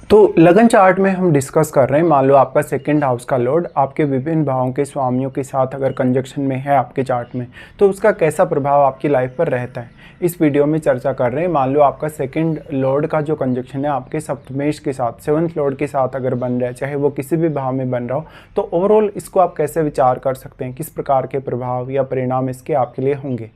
तो लगन चार्ट में हम डिस्कस कर रहे हैं, मान लो आपका सेकंड हाउस का लॉर्ड आपके विभिन्न भावों के स्वामियों के साथ अगर कंजक्शन में है आपके चार्ट में, तो उसका कैसा प्रभाव आपकी लाइफ पर रहता है, इस वीडियो में चर्चा कर रहे हैं। मान लो आपका सेकंड लॉर्ड का जो कंजक्शन है आपके सप्तमेश के साथ, सेवंथ लॉर्ड के साथ अगर बन रहा है, चाहे वो किसी भी भाव में बन रहा हो, तो ओवरऑल इसको आप कैसे विचार कर सकते हैं, किस प्रकार के प्रभाव या परिणाम इसके आपके लिए होंगे।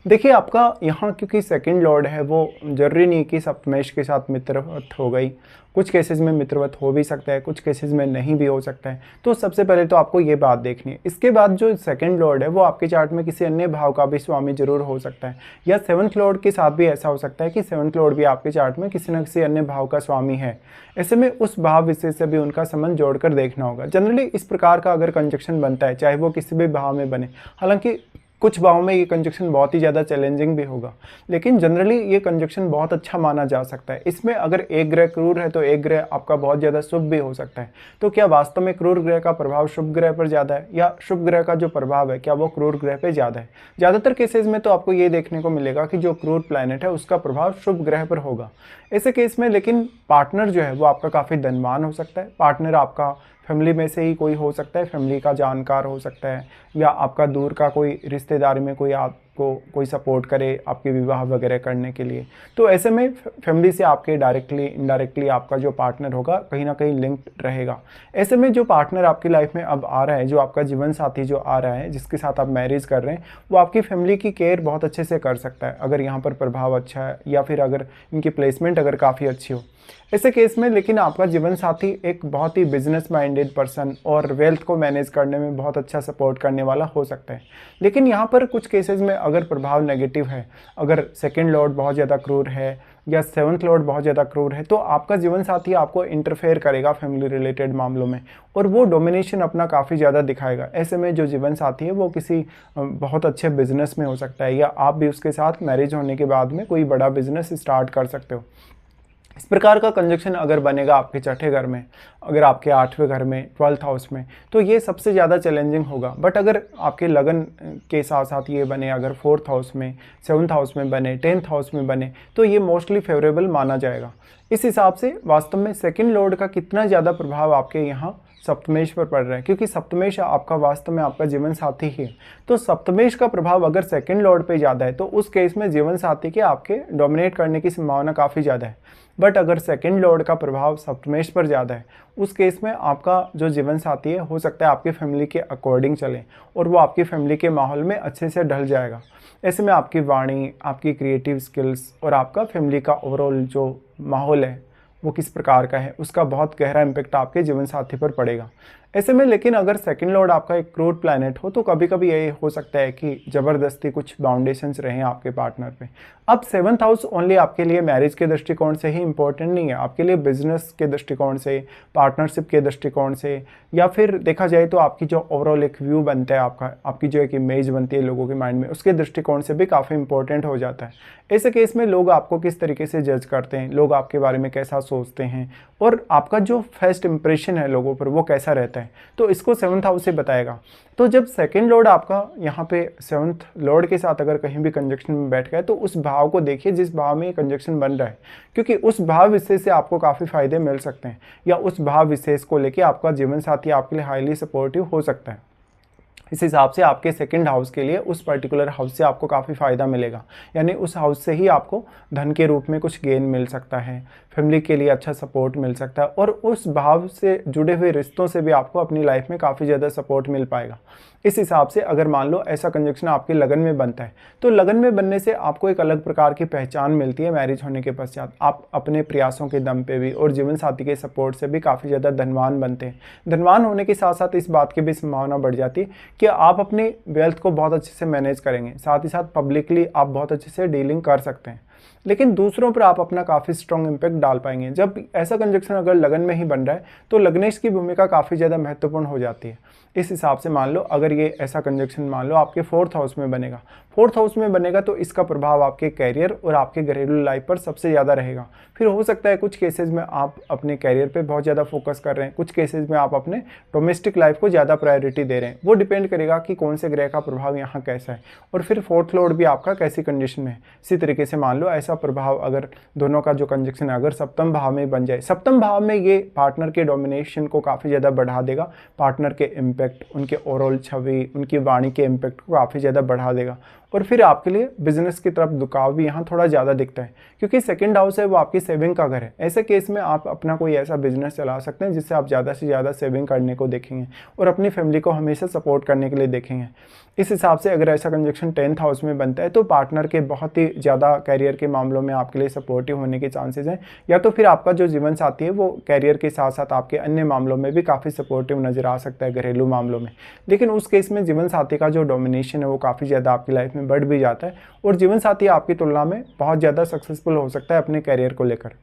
देखिए, आपका यहाँ क्योंकि सेकंड लॉर्ड है, वो जरूरी नहीं कि सप्तमेश के साथ मित्रवत हो गई, कुछ केसेस में मित्रवत हो भी सकता है, कुछ केसेस में नहीं भी हो सकता है। तो सबसे पहले तो आपको ये बात देखनी है। इसके बाद जो सेकंड लॉर्ड है वो आपके चार्ट में किसी अन्य भाव का भी स्वामी जरूर हो सकता है, या सेवंथ लॉर्ड के साथ भी ऐसा हो सकता है कि सेवंथ लॉर्ड भी आपके चार्ट में किसी न किसी अन्य भाव का स्वामी है। ऐसे में उस भाव विशेष से भी उनका संबंध जोड़कर देखना होगा। जनरली इस प्रकार का अगर कंजक्शन बनता है, चाहे वो किसी भी भाव में बने, हालांकि कुछ भावों में ये कंजक्शन बहुत ही ज़्यादा चैलेंजिंग भी होगा, लेकिन जनरली ये कंजक्शन बहुत अच्छा माना जा सकता है। इसमें अगर एक ग्रह क्रूर है तो एक ग्रह आपका बहुत ज़्यादा शुभ भी हो सकता है। तो क्या वास्तव में क्रूर ग्रह का प्रभाव शुभ ग्रह पर ज़्यादा है, या शुभ ग्रह का जो प्रभाव है क्या वो क्रूर ग्रह पर ज़्यादा है? ज़्यादातर केसेज में तो आपको ये देखने को मिलेगा कि जो क्रूर प्लैनेट है उसका प्रभाव शुभ ग्रह पर होगा। ऐसे केस में लेकिन पार्टनर जो है वो आपका काफ़ी धनवान हो सकता है। पार्टनर आपका फैमिली में से ही कोई हो सकता है, फैमिली का जानकार हो सकता है, या आपका दूर का कोई रिश्तेदारी में कोई आपको कोई सपोर्ट करे आपके विवाह वगैरह करने के लिए। तो ऐसे में फैमिली से आपके डायरेक्टली इनडायरेक्टली आपका जो पार्टनर होगा कहीं ना कहीं लिंक्ड रहेगा। ऐसे में जो पार्टनर आपकी लाइफ में अब आ रहा है, जो आपका जीवन साथी जो आ रहा है, जिसके साथ आप मैरिज कर रहे हैं, वो आपकी फैमिली की केयर बहुत अच्छे से कर सकता है अगर यहाँ पर प्रभाव अच्छा है, या फिर अगर इनकी प्लेसमेंट अगर काफ़ी अच्छी हो। ऐसे केस में लेकिन आपका जीवन साथी एक बहुत ही बिजनेस माइंडेड पर्सन और वेल्थ को मैनेज करने में बहुत अच्छा सपोर्ट करने वाला हो सकता है। लेकिन यहाँ पर कुछ केसेस में अगर प्रभाव नेगेटिव है, अगर सेकंड लॉर्ड बहुत ज़्यादा क्रूर है या सेवंथ लॉर्ड बहुत ज़्यादा क्रूर है, तो आपका जीवन साथी आपको इंटरफेयर करेगा फैमिली रिलेटेड मामलों में, और वो डोमिनेशन अपना काफ़ी ज़्यादा दिखाएगा। ऐसे में जो जीवन साथी है वो किसी बहुत अच्छे बिजनेस में हो सकता है, या आप भी उसके साथ मैरिज होने के बाद में कोई बड़ा बिजनेस स्टार्ट कर सकते हो। इस प्रकार का कंजक्शन अगर बनेगा आपके छठे घर में, अगर आपके आठवें घर में, 12th हाउस में, तो ये सबसे ज़्यादा चैलेंजिंग होगा। बट अगर आपके लगन के साथ साथ ये बने, अगर 4th हाउस में, 7th हाउस में बने, 10th हाउस में बने, तो ये मोस्टली फेवरेबल माना जाएगा। इस हिसाब से वास्तव में सेकंड लॉर्ड का कितना ज़्यादा प्रभाव आपके यहाँ सप्तमेश पर पड़ रहा है, क्योंकि सप्तमेश आपका वास्तव में आपका जीवन साथी ही है। तो सप्तमेश का प्रभाव अगर सेकंड लॉर्ड पे ज़्यादा है तो उस केस में जीवन साथी के आपके डोमिनेट करने की संभावना काफ़ी ज़्यादा है। बट अगर सेकंड लॉर्ड का प्रभाव सप्तमेश पर ज़्यादा है, उस केस में आपका जो जीवन साथी है हो सकता है आपकी फैमिली के अकॉर्डिंग चले, और वो आपकी फैमिली के माहौल में अच्छे से ढल जाएगा। ऐसे में आपकी वाणी, आपकी क्रिएटिव स्किल्स और आपका फैमिली का ओवरऑल जो माहौल है वो किस प्रकार का है, उसका बहुत गहरा इम्पैक्ट आपके जीवन साथी पर पड़ेगा। ऐसे में लेकिन अगर सेकंड लॉर्ड आपका एक क्रूर प्लैनेट हो तो कभी कभी ये हो सकता है कि ज़बरदस्ती कुछ बाउंडेशंस रहें आपके पार्टनर पे। अब 7th हाउस ओनली आपके लिए मैरिज के दृष्टिकोण से ही इंपॉर्टेंट नहीं है, आपके लिए बिजनेस के दृष्टिकोण से, पार्टनरशिप के दृष्टिकोण से, या फिर देखा जाए तो आपकी जो ओवरऑल एक व्यू बनता है आपका, आपकी जो एक इमेज बनती है लोगों के माइंड में, उसके दृष्टिकोण से भी काफ़ी इंपॉर्टेंट हो जाता है। ऐसे केस में लोग आपको किस तरीके से जज करते हैं, लोग आपके बारे में कैसा सोचते हैं, और आपका जो फर्स्ट इंप्रेशन है लोगों पर वो कैसा रहता है, तो इसको 7th हाउस से बताएगा। तो जब सेकंड लॉर्ड आपका यहाँ पे 7th लॉर्ड के साथ अगर कहीं भी कंजक्शन में बैठ गया, तो उस भाव को देखिए जिस भाव में ये कंजक्शन बन रहा है, क्योंकि उस भाव विशेष से आपको काफ़ी फायदे मिल सकते हैं, या उस भाव विशेष को लेके आपका जीवन साथी आपके लिए हाईली सपोर्टिव हो सकता है। इस हिसाब से आपके सेकंड हाउस के लिए उस पर्टिकुलर हाउस से आपको काफ़ी फ़ायदा मिलेगा, यानी उस हाउस से ही आपको धन के रूप में कुछ गेन मिल सकता है, फैमिली के लिए अच्छा सपोर्ट मिल सकता है, और उस भाव से जुड़े हुए रिश्तों से भी आपको अपनी लाइफ में काफ़ी ज़्यादा सपोर्ट मिल पाएगा। इस हिसाब से अगर मान लो ऐसा कंजक्शन आपके लगन में बनता है, तो लगन में बनने से आपको एक अलग प्रकार की पहचान मिलती है। मैरिज होने के पश्चात आप अपने प्रयासों के दम पे भी और जीवन साथी के सपोर्ट से भी काफ़ी ज़्यादा धनवान बनते हैं। धनवान होने के साथ साथ इस बात की भी संभावना बढ़ जाती है कि आप अपने वेल्थ को बहुत अच्छे से मैनेज करेंगे, साथ ही साथ पब्लिकली आप बहुत अच्छे से डीलिंग कर सकते हैं, लेकिन दूसरों पर आप अपना काफ़ी स्ट्रॉन्ग इम्पैक्ट डाल पाएंगे। जब ऐसा कंजक्शन अगर लगन में ही बन रहा है तो लग्नेश की भूमिका काफ़ी ज़्यादा महत्वपूर्ण हो जाती है। इस हिसाब से मान लो अगर ये ऐसा कंजक्शन मान लो आपके 4th हाउस में बनेगा, 4th हाउस में बनेगा तो इसका प्रभाव आपके कैरियर और आपके घरेलू लाइफ पर सबसे ज़्यादा रहेगा। फिर हो सकता है कुछ केसेस में आप अपने कैरियर पे बहुत ज़्यादा फोकस कर रहे हैं, कुछ केसेस में आप अपने डोमेस्टिक लाइफ को ज़्यादा प्रायोरिटी दे रहे हैं। वो डिपेंड करेगा कि कौन से ग्रह का प्रभाव यहाँ कैसा है, और फिर 4th लॉर्ड भी आपका कैसी कंडीशन में है। इसी तरीके से मान लो ऐसा प्रभाव अगर दोनों का जो कंजक्शन है अगर सप्तम भाव में बन जाए, सप्तम भाव में ये पार्टनर के डोमिनेशन को काफ़ी ज़्यादा बढ़ा देगा, पार्टनर के इम्पैक्ट, उनके ओवरऑल छवि, उनकी वाणी के इम्पैक्ट को काफ़ी ज़्यादा बढ़ा देगा। और फिर आपके लिए बिजनेस की तरफ झुकाव भी यहाँ थोड़ा ज़्यादा दिखता है, क्योंकि सेकंड हाउस है वो आपकी सेविंग का घर है। ऐसे केस में आप अपना कोई ऐसा बिजनेस चला सकते हैं जिससे आप ज़्यादा से ज़्यादा सेविंग करने को देखेंगे और अपनी फैमिली को हमेशा सपोर्ट करने के लिए देखेंगे। इस हिसाब से अगर ऐसा कंजक्शन 10th हाउस में बनता है तो पार्टनर के बहुत ही ज़्यादा कैरियर के मामलों में आपके लिए सपोर्टिव होने के चांसेस हैं, या तो फिर आपका जो जीवन साथी है वो कैरियर के साथ साथ आपके अन्य मामलों में भी काफ़ी सपोर्टिव नज़र आ सकता है, घरेलू मामलों में। लेकिन उस केस में जीवन साथी का जो डोमिनेशन है वो काफ़ी ज़्यादा आपकी लाइफ में बढ़ भी जाता है और जीवन साथी आपकी तुलना में बहुत ज़्यादा सक्सेसफुल हो सकता है अपने कैरियर को लेकर।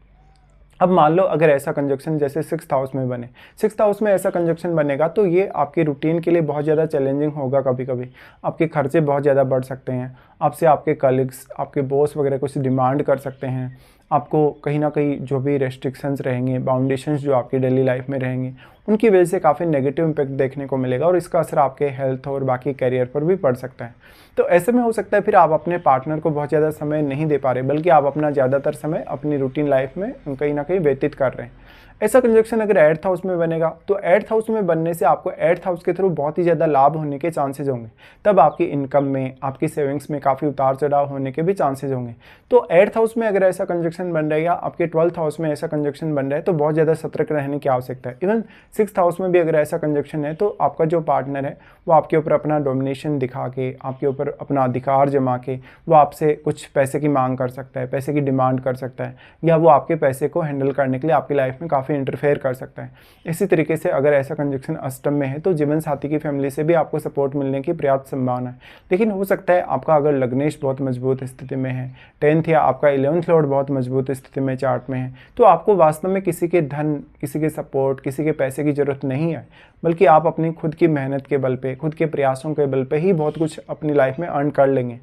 अब मान लो अगर ऐसा कंजक्शन जैसे 6th हाउस में बने, 6th हाउस में ऐसा कंजक्शन बनेगा तो ये आपकी रूटीन के लिए बहुत ज़्यादा चैलेंजिंग होगा। कभी कभी आपके खर्चे बहुत ज़्यादा बढ़ सकते हैं, आपसे आपके कलीग्स, आपके बॉस वगैरह कुछ डिमांड कर सकते हैं, आपको कहीं ना कहीं जो भी रेस्ट्रिक्शंस रहेंगे, बाउंडेशंस जो आपकी डेली लाइफ में रहेंगे, उनकी वजह से काफ़ी नेगेटिव इम्पैक्ट देखने को मिलेगा और इसका असर आपके हेल्थ और बाकी कैरियर पर भी पड़ सकता है। तो ऐसे में हो सकता है फिर आप अपने पार्टनर को बहुत ज़्यादा समय नहीं दे पा रहे, बल्कि आप अपना ज़्यादातर समय अपनी रूटीन लाइफ में कहीं ना कहीं व्यतीत कर रहे हैं। ऐसा कंजक्शन अगर 8th हाउस में बनेगा तो 8th हाउस में बनने से आपको 8th हाउस के थ्रू बहुत ही ज़्यादा लाभ होने के चांसेस होंगे। तब आपकी इनकम में, आपकी सेविंग्स में काफ़ी उतार चढ़ाव होने के भी चांसेस होंगे। तो 8th हाउस में अगर ऐसा कंजक्शन बन रहा है या आपके 12th हाउस में ऐसा कंजक्शन बन रहा है तो बहुत ज़्यादा सतर्क रहने की आवश्यकता है। इवन 6th हाउस में भी अगर ऐसा कंजक्शन है तो आपका जो पार्टनर है वो आपके ऊपर अपना डोमिनेशन दिखा के, आपके ऊपर अपना अधिकार जमा के वो आपसे कुछ पैसे की मांग कर सकता है, पैसे की डिमांड कर सकता है, या वो आपके पैसे को हैंडल करने के लिए आपकी लाइफ में काफ़ी इंटरफेयर कर सकता है। इसी तरीके से अगर ऐसा कंजक्शन अष्टम में है तो जीवन साथी की फैमिली से भी आपको सपोर्ट मिलने की पर्याप्त संभावना है। लेकिन हो सकता है आपका अगर लग्नेश बहुत मजबूत स्थिति में है, 10th या आपका 11th लॉर्ड बहुत मजबूत स्थिति में चार्ट में है, तो आपको वास्तव में किसी के धन, किसी के सपोर्ट, किसी के पैसे की जरूरत नहीं है, बल्कि आप अपनी खुद की मेहनत के बल पे, खुद के प्रयासों के बल पे ही बहुत कुछ अपनी लाइफ में अर्न कर लेंगे।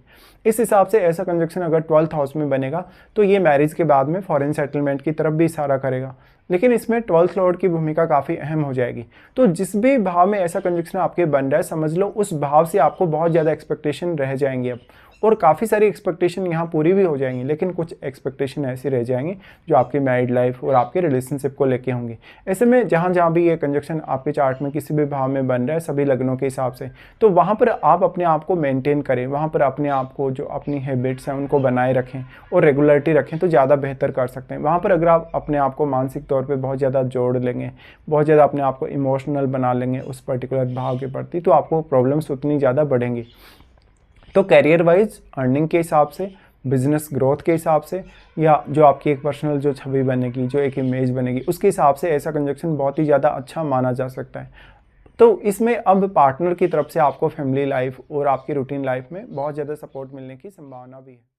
इस हिसाब से ऐसा कंजक्शन अगर 12th हाउस में बनेगा तो ये मैरिज के बाद में फॉरेन सेटलमेंट की तरफ भी इशारा करेगा। लेकिन इसमें 12th लॉर्ड की भूमिका काफ़ी अहम हो जाएगी। तो जिस भी भाव में ऐसा कंजक्शन आपके बन रहा है, समझ लो उस भाव से आपको बहुत ज़्यादा एक्सपेक्टेशन रह जाएंगी अब, और काफ़ी सारी एक्सपेक्टेशन यहाँ पूरी भी हो जाएंगी, लेकिन कुछ एक्सपेक्टेशन ऐसी रह जाएंगी जो आपकी मैरिड लाइफ और आपके रिलेशनशिप को लेके होंगी। ऐसे में जहाँ जहाँ भी ये कंजक्शन आपके चार्ट में किसी भी भाव में बन रहा है सभी लग्नों के हिसाब से, तो वहाँ पर आप अपने आप को मेंटेन करें, वहाँ पर अपने आप को जो अपनी हैबिट्स हैं उनको बनाए रखें और रेगुलरिटी रखें तो ज़्यादा बेहतर कर सकते हैं। वहाँ पर अगर आप अपने आप को मानसिक तौर पर बहुत ज़्यादा जोड़ लेंगे, बहुत ज़्यादा अपने आप को इमोशनल बना लेंगे उस पर्टिकुलर भाव के प्रति, तो आपको प्रॉब्लम्स उतनी ज़्यादा बढ़ेंगी। तो कैरियर वाइज, अर्निंग के हिसाब से, बिजनेस ग्रोथ के हिसाब से, या जो आपकी एक पर्सनल जो छवि बनेगी, जो एक इमेज बनेगी, उसके हिसाब से ऐसा कंजक्शन बहुत ही ज़्यादा अच्छा माना जा सकता है। तो इसमें अब पार्टनर की तरफ से आपको फैमिली लाइफ और आपकी रूटीन लाइफ में बहुत ज़्यादा सपोर्ट मिलने की संभावना भी है।